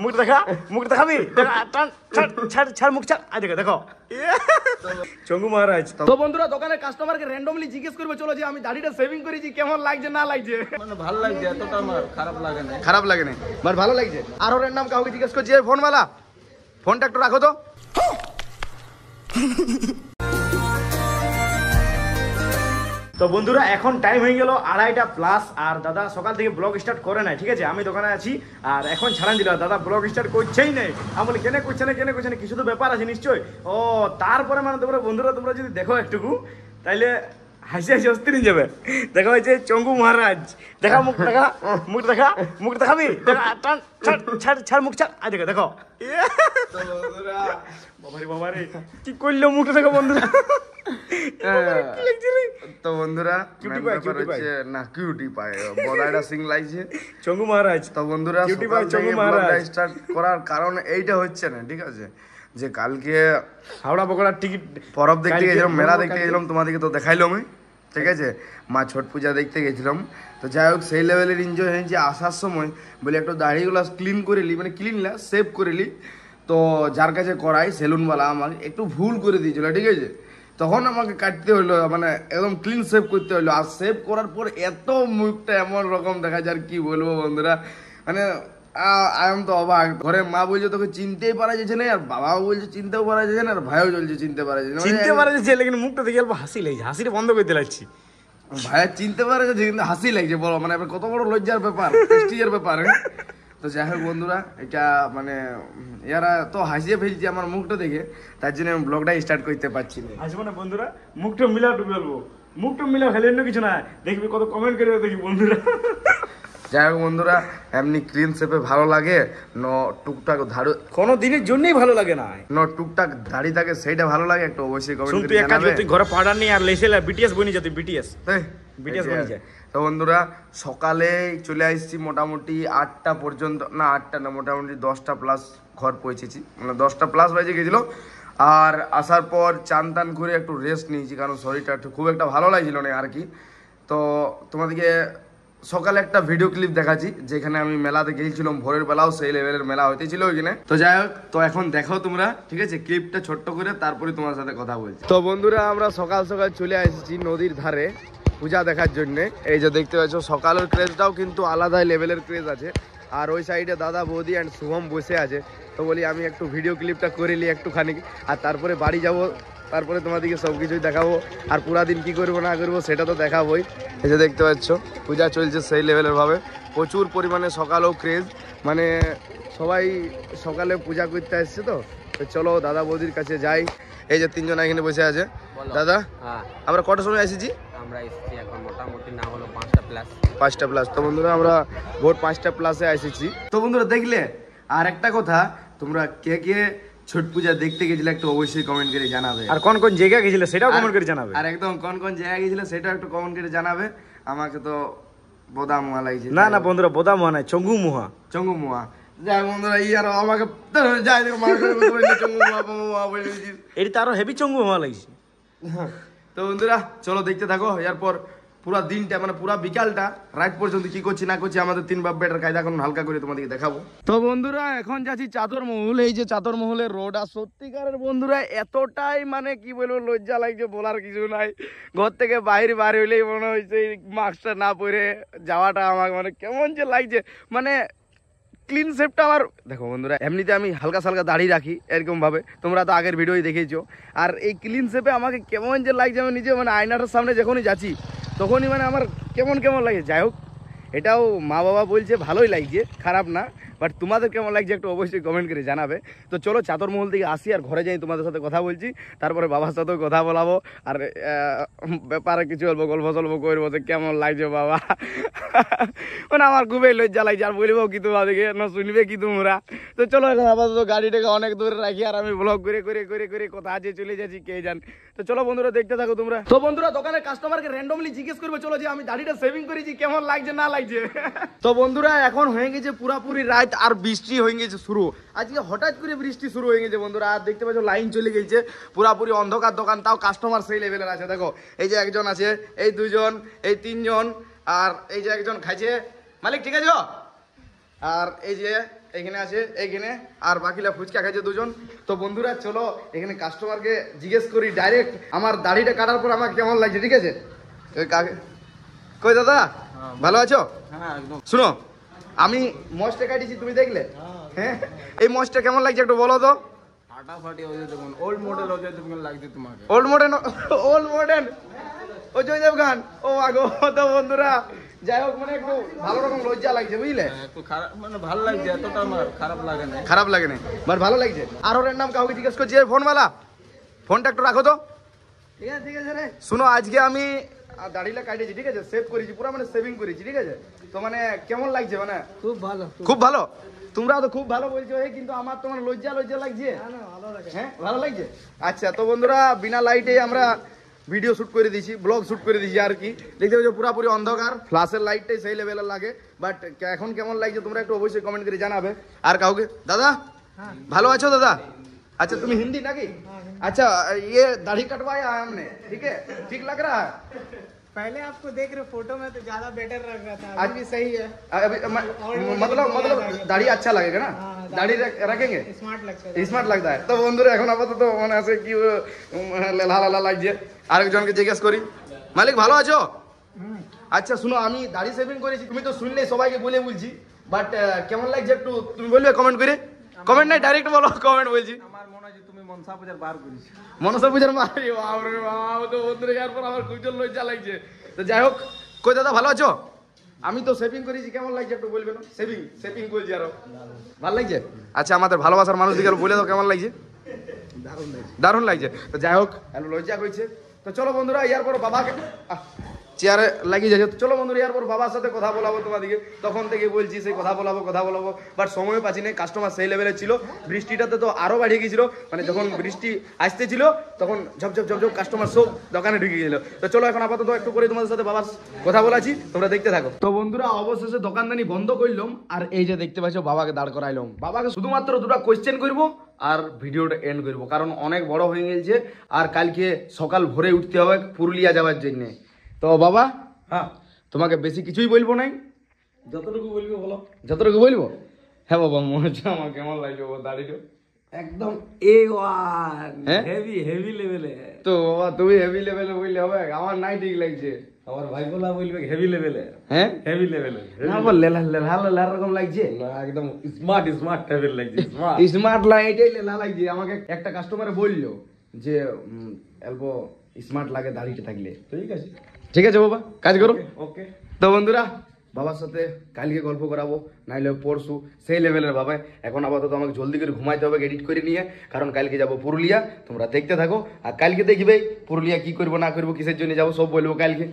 মুখ দেখা, মুখ দেখাবি, ছাড় মুখ ছাড়, দেখো দেখো চঙ্গু মহারাজ। তো বন্ধুরা দোকানের কাস্টমারকে র্যান্ডমলি জিজ্ঞেস করবে, চলো যে আমি দাড়িটা সেভিং করেছি কেমন লাগছে না লাগছে। মানে ভালো লাগছে, এতটা আমার খারাপ লাগে না। খারাপ লাগে না, বাট ভালো লাগছে। আর ওর নাম কাউকে জিজ্ঞেস করছি, ফোনওয়ালা ফোনটা একটু রাখো তো। তো বন্ধুরা এখন টাইম হয়ে গেল 2:30+, আর দাদা সকাল থেকে ব্লগ স্টার্ট করে নাই, ঠিক আছে। আমি দোকানে আছি আর এখন ছাড়ান দিল, দাদা ব্লগ স্টার্ট করছেই নাই। আমি বলি কেন করছে না, কিছু তো ব্যাপার আছে নিশ্চয়। ও তারপরে মানে তোমরা বন্ধুরা তোমরা যদি দেখো একটুকু তাইলে হাসি অস্থির হয়ে যাবে। দেখা হয়েছে চঙ্গু মহারাজ, দেখা মুখ দেখা, মুখ দেখা, মুখ দেখাবি, ছাড় মুখ ছাড়, দেখো দেখো বাবারে কি করলো মুখটা দেখো বন্ধুরা। তো বন্ধুরা না কিউটি পায় বড়াইটা সিং লাগছে চঙ্গু মহারাজ। তো বন্ধুরা চঙ্গু মহারাজ স্টার্ট করার কারণ এইটা হচ্ছে না, ঠিক আছে, যে কালকে হাওড়া বকড়ার টিকিট পরব দেখতে গেছিলাম, মেলা দেখতে গেছিলাম, তোমাদেরকে তো দেখাইলাম আমি, ঠিক আছে। মা ছট পূজা দেখতে গেছিলাম। তো যাই হোক সেই লেভেলের এনজয় হয়েছে। আসার সময় বলে একটু দাড়িগুলো ক্লিন করে নি, মানে ক্লিন না সেভ করে নি। তো যার কাছে করাই সেলুনওয়ালা আমাকে একটু ভুল করে দিয়েছিল, ঠিক আছে। তখন আমাকে কাটতে হইলো, মানে একদম ক্লিন সেভ করতে হইলো। আর সেভ করার পর এত মুখটা এমন রকম দেখা যায়, আর কি বলবো বন্ধুরা, মানে আম তো অবাক। ঘরে মা বলছে তোকে চিনতেই পারা যাচ্ছে না, আর বাবাও বলছে চিনতেও পারা যাচ্ছে না, আর ভাইও চলছে চিনতে পারা যাচ্ছে না, লেকিন মুখটা দেখে অল্প হাসি লাগছে, হাসিটা বন্ধ করতে লাগছি। ভাইয়া চিনতে পারা যাচ্ছে কিন্তু হাসি লাগছে, বলো মানে কত বড় লজ্জার ব্যাপার, প্রেস্টিজের ব্যাপার। তো যাই হোক বন্ধুরা, এটা মানে এরা তো হাসিয়ে ফেলছে আমার মুখটা দেখে, তার জন্য আমি ব্লগটা স্টার্ট করতে পারছি না। আসবো না বন্ধুরা, মুখটা মিলা ডুবে বলবো, মুখটা মিলা খালি অন্য কিছু না, দেখবি কত কমেন্ট করে দেখি বন্ধুরা। যাই হোক বন্ধুরা, এমনি ক্লিন শেপে ভালো লাগে ন টুকটাক ধাড়ু কোনো দিনের জন্যই ভালো লাগে না, ন টুকটাক দাড়ি থাকে সেইটা ভালো লাগে, একটু অবশ্যই কমেন্ট করে জানাবে। শুন তুই ঘরে পাউডার নিয়ে আর লেসেলা বিটিএস বনি যা, তুই বিটিএস বনি যা। তো বন্ধুরা সকালে চলে আসছি মোটামুটি 8টা পর্যন্ত, না 8টা না মোটামুটি 10টা প্লাস ঘর পৌঁছেছি, মানে 10টা প্লাস বাজে গেছিল। আর আসার পর চান টান করে একটু রেস্ট নিয়েছি, কারণ শরীরটা একটু খুব একটা ভালো লাগছিল না আর কি। তো তোমাদেরকে সকালে একটা ভিডিও ক্লিপ দেখাচ্ছি, যেখানে আমি মেলাতে গিয়েছিলাম ভোরের বেলাও সেই লেভেলের মেলা হইতেছিল ওইখানে। তো যাই হোক, তো এখন দেখো তোমরা, ঠিক আছে, ক্লিপটা ছোট্ট করে, তারপরে তোমার সাথে কথা বলছি। তো বন্ধুরা আমরা সকাল সকাল চলে এসেছি নদীর ধারে পূজা দেখার জন্য। এই যে দেখতে পাচ্ছ সকালের ক্রেজটাও কিন্তু আলাদা লেভেলের ক্রেজ আছে। আর ওই সাইডে দাদা বৌদি অ্যান্ড শুভম বসে আছে। তো বলি আমি একটু ভিডিও ক্লিপটা করে নিই একটুখানি, আর তারপরে বাড়ি যাব, তারপরে তোমাদেরকে সব কিছুই দেখাবো। আর পুরা দিন কী করবো না করবো সেটা তো দেখাবোই। এই যে দেখতে পাচ্ছ পূজা চলছে সেই লেভেলের ভাবে, প্রচুর পরিমাণে সকালেও ক্রেজ, মানে সবাই সকালে পূজা করতে আসছে। তো চলো দাদা বৌদির কাছে যাই। এই যে তিনজন এখানে বসে আছে। দাদা আমরা কটার সময় এসেছি? আমরা এসেছি এখন মোটামুটি না হলো 5টা প্লাস। 5টা প্লাস। তো বন্ধুরা আমরা ভোর 5টা প্লাসে এসেছি। তো বন্ধুরা দেখলে, আর একটা কথা, তোমরা কে কে ছট পূজা দেখতে গেছিলে একটু অবশ্যই কমেন্ট করে জানাবে। আর কোন কোন জায়গা গেছিলে সেটাও কমেন্ট করে জানাবে। আর একদম কোন কোন জায়গা গেছিলে সেটাও একটু কমেন্ট করে জানাবে। আমাকে তো বোদামুয়া লাগছে। না না বন্ধুরা, বোদামুয়া নাই, চঙ্গুমুয়া। চঙ্গুমুয়া। যাই বন্ধুরা, আর আমাকে যাই দেখো চঙ্গুমুয়া বলে দিয়েছিস, এটা তো আরো হেভি চঙ্গুমুয়া লাগছে। তো বন্ধুরা চলো দেখতে থাকো। এরপর পুরা দিনটা, মানে পুরা বিকালটা রাত পর্যন্ত কি করছি না করছি আমাদের 3 বাপ বেটার কায়দা এখন হালকা করে তোমাদেরকে দেখাবো। তো বন্ধুরা এখন যাচ্ছি চাদর মহল। এই যে চাদর মহলের রোড, আর সত্যিকারের বন্ধুরা এতটাই মানে কি বলবো লজ্জা লাগছে, বলার কিছু নাই। ঘর থেকে বাইরে বার হইলেই মনে হয়েছে মাস্কটা না পরে যাওয়াটা আমাকে মানে কেমন যে লাগছে। মানে ক্লিন শেপটা আমার দেখো বন্ধুরা, এমনিতে আমি হালকা সালকা দাড়ি রাখি এরকম ভাবে, তোমরা তো আগের ভিডিওই দেখেছো। আর এই ক্লিন শেপে আমাকে কেমন যে লাগছে, আমি নিজে মানে আয়নাটার সামনে যখনই যাচ্ছি তখনই মানে আমার কেমন কেমন লাগে। যাই হোক, এটাও মা বাবা বলছে ভালোই লাগছে, খারাপ না। বাট তোমাদের কেমন লাগছে একটু অবশ্যই কমেন্ট করে জানাবে। তো চলো চাদর মহল থেকে আসি আর ঘরে যাই, তোমাদের সাথে কথা বলছি, তারপরে বাবার সাথেও কথা বলাবো। আর ব্যাপারে কিছু অল্প গল্প সল্প করবো যে কেমন লাগছে বাবা। মানে আমার খুবই লজ্জা লাগছে, আর বলবো কি তোমাদেরকে না শুনবে কি তোমরা। তো চলো এখন আপাতত গাড়িটাকে অনেক দূরে রাখি, আর আমি ব্লগ করে করে করে করে কথা আছে চলে যাচ্ছি কে জান। তো চলো বন্ধুরা দেখতে থাকো তোমরা। তো বন্ধুরা দোকানের কাস্টমারকে র্যান্ডমলি জিজ্ঞেস করবে, চলো যে আমি দাড়িটা সেভিং করেছি কেমন লাগছে না লাগছে। তো বন্ধুরা এখন হয়ে গেছে পুরাপুরি রাত, আর বৃষ্টি হয়ে গেছে শুরু। আজকে হঠাৎ করে বৃষ্টি শুরু হয়ে গেছে বন্ধুরা, আর দেখতে পাচ্ছ লাইন চলে গেছে, পুরাপুরি অন্ধকার দোকান, তাও কাস্টমার সেই লেভেলের আছে। দেখো এই যে একজন আছে, এই দুজন, এই তিনজন, আর এই যে একজন খাইছে মালিক, ঠিক আছে। আর এই যে এখানে আছে এইখানে, আর বাকিলা ফুচকা খাইছে দুজন। তো বন্ধুরা চলো এখানে কাস্টমারকে জিজ্ঞেস করি ডাইরেক্ট আমার দাড়িটা কাটার পর আমার কেমন লাগছে, ঠিক আছে? কই দাদা ভালো আছো? হ্যাঁ একদম। শুনো, আমি মস্টে কাটিছি, তুমি দেখলে? হ্যাঁ, এই মস্টটা কেমন লাগছে একটু বলো তো। ফাটাফাটি হয়ে যেত, ওল্ড মডেল হয়ে যেত, লাগছে তোমাকে। ওল্ড মডার্ন, ওল্ড মডার্ন, ও জয়দেব খান, ও আগো। তো বন্ধুরা যাই হোক, মানে একটু ভালো রকম লজ্জা লাগছে, বুঝলে? একটু খারাপ, মানে ভালো লাগছে, এতটা আমার খারাপ লাগে না। খারাপ লাগে না, বাট ভালো লাগছে। আর ওর নাম কাউকে জিজ্ঞেস করছি, এই ফোনওয়ালা, ফোনটা একটু রাখো তো। ঠিক আছে রে। শুনো, আজকে আমি দাড়িটা কাটিয়েছি, ঠিক আছে? সেভ করেছি পুরো, মানে সেভিং করেছি, ঠিক আছে? তো মানে কেমন লাগছে? মানে খুব ভালো। খুব ভালো। তোমরা তো খুব ভালো বলছো, কিন্তু আমার তো মানে লজ্জা লজ্জা লাগছে। ভালো লাগে। হ্যাঁ, ভালো লাগছে। আচ্ছা, তো বন্ধুরা বিনা লাইটে আমরা ভিডিও শুট করে দিয়েছি, ব্লগ শুট করে দিয়েছি আর কি। দেখতে পাচ্ছ পুরোপুরি অন্ধকার, ফ্ল্যাশের লাইটটাই সেই লেভেলের লাগে। বাট এখন কেমন লাগছে তোমরা একটু অবশ্যই কমেন্ট করে জানাবে। আর কাউকে, দাদা ভালো আছো দাদা? अच्छा तुम हिंदी ना की? अच्छा ये दाढ़ी कटवाया है हमने, ठीक है, ठीक लग रहा है? पहले आपको देख रहे फोटो में तो ज्यादा बेटर लग रहा था, आज अभी सही है। अभी मतलब दाढ़ी अच्छा लगेगा ना? दाढ़ी रखेंगे, स्मार्ट लगता है। স্মার্ট লাগতা है। তো বন্ধুরা এখন আপাতত মনে আছে কি লেলা লেলা লাগছে। আরেকজনকে জিজ্ঞেস করি, মালিক ভালো আছো? আচ্ছা শুনো, আমি দাড়ি সেভিং করেছি, তুমি তো শুনলে, সবাইকে বলে বলছি, বাট কেমন লাগছে একটু তুমি বলবে কমেন্ট করে। কমেন্ট নাই, ডাইরেক্ট বলো, কমেন্ট বলছি। আমার মনে হয় যে তুমি মনসা পূজার বার করিস। মনসা পূজার মারি, বাপরে বাপ। তো বন্ধুরা এর পর আমার খুব লজ্জা লাগছে। তো যাই হোক, কই দাদা ভালো আছো? আমি তো সেভিং করেছি, কেমন লাগছে একটু বলবে না? সেভিং করেছি আরো, ভালো লাগছে? আচ্ছা আমাদের ভালোবাসার মানুষ দিকে বলে দাও কেমন লাগছে। দারুণ লাগছে। তো যাই হোক, একটু লজ্জা করছে। তো চলো বন্ধুরা, ইয়ার পর বাবাকে চেয়ারে লাগিয়ে যাচ্ছে। চলো বন্ধুরা, ইয়ার পর বাবার সাথে কথা বলাবো তোমাদেরকে। তখন থেকে বলছি সেই কথা বলাবো, বাট সময় পাচ্ছি না। কাস্টমার সেই লেভেলে ছিল, বৃষ্টিটাতে তো আরো বাড়িয়ে গেছিল। মানে যখন বৃষ্টি আসতেছিল তখন ঝপঝপ কাস্টমার সব দোকানে ঢুকে গেছিল। তো চলো এখন আপাতত একটু করে তোমাদের সাথে বাবার কথা বলাছি, তোমরা দেখতে থাকো। তো বন্ধুরা অবশেষে দোকানদানি বন্ধ করলাম, আর এই যে দেখতে পাচ্ছ বাবাকে দাঁড় করাইলাম। বাবাকে শুধুমাত্র দুটো কোয়েশ্চেন করবো আর ভিডিওটা এন্ড করবো, কারণ অনেক বড় হয়ে গেছে। আর কালকে সকাল ভোরে উঠতে হবে পুরুলিয়া যাওয়ার জন্য। তো বাবা, হ্যাঁ, তোমাকে বেশি কিছুই বলবো নাই, যতটুকু বলবি বলো। যতটুকু বলবো। হ্যাঁ বাবা, মনে হচ্ছে আমার কেমন লাগবে বাবা দাড়িটা? একদম A1 হ্যাঁ? হেভি লেভেলে। তো বাবা তুমি হেভি লেভেলে বললে হবে, আমার নাই ঠিক লাগছে। আমার ভাই বলা বলবে হেভি লেভেলে। হ্যাঁ, হেভি লেভেলে না বল লেলা রকম লাগছে। না, একদম স্মার্ট লেভেল লাগছে। স্মার্ট লাইটে লেলা লাগছে। আমাকে একটা কাস্টমারে বললো যে অল্প স্মার্ট লাগে দাড়িটা থাকলে। ঠিক আছে বাবা, কাজ করো। ওকে। তো বন্ধুরা বাবার সাথে কালকে গল্প করাবো, নাইলে পরশু, সেই লেভেলের বাবা। এখন আপাতত আমাকে জলদি করে ঘুমাইতে হবে এডিট করে নিয়ে, কারণ কালকে যাবো পুরুলিয়া। তোমরা দেখতে থাকো, আর কালকে দেখবে পুরুলিয়া কি করবো না করবো, কিসের জন্য যাবো সব বলবো কালকে।